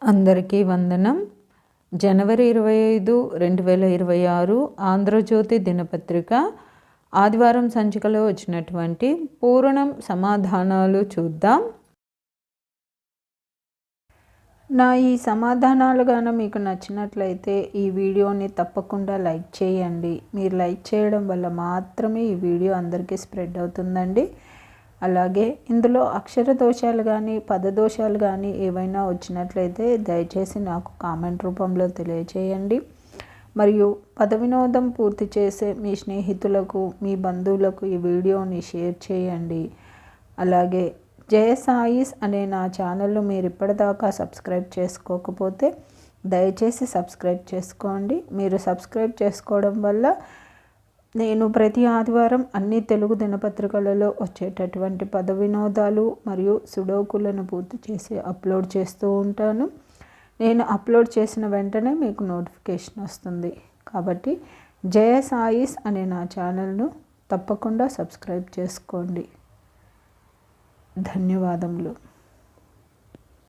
అందరికీ వందనం. జనవరి 25, 2026 ఆంధ్రజ్యోతి దినపత్రిక ఆదివారం సంచికలో వచ్చినటువంటి పూరణం సమాధానాలు చూద్దాం. నా ఈ సమాధానాలు గాన మీకు నచ్చినట్లయితే ఈ వీడియోని తప్పకుండా లైక్ చేయండి. మీరు లైక్ చేయడం వల్ల మాత్రమే ఈ వీడియో అందరికీ స్ప్రెడ్ అవుతుందండి. అలాగే ఇందులో అక్షర దోషాలు కానీ పదదోషాలు కానీ ఏవైనా వచ్చినట్లయితే దయచేసి నాకు కామెంట్ రూపంలో తెలియచేయండి. మరియు పద వినోదం పూర్తి చేసే మీ స్నేహితులకు మీ బంధువులకు ఈ వీడియోని షేర్ చేయండి. అలాగే జయ సాయిస్ అనే నా ఛానల్ను మీరు ఇప్పటిదాకా సబ్స్క్రైబ్ చేసుకోకపోతే దయచేసి సబ్స్క్రైబ్ చేసుకోండి. మీరు సబ్స్క్రైబ్ చేసుకోవడం వల్ల నేను ప్రతి ఆదివారం అన్ని తెలుగు దినపత్రికలలో వచ్చేటటువంటి పద వినోదాలు మరియు సుడోకులను పూర్తి చేసి అప్లోడ్ చేస్తూ ఉంటాను. నేను అప్లోడ్ చేసిన వెంటనే మీకు నోటిఫికేషన్ వస్తుంది. కాబట్టి జయ సాయిస్ అనే నా ఛానల్ను తప్పకుండా సబ్స్క్రైబ్ చేసుకోండి. ధన్యవాదములు.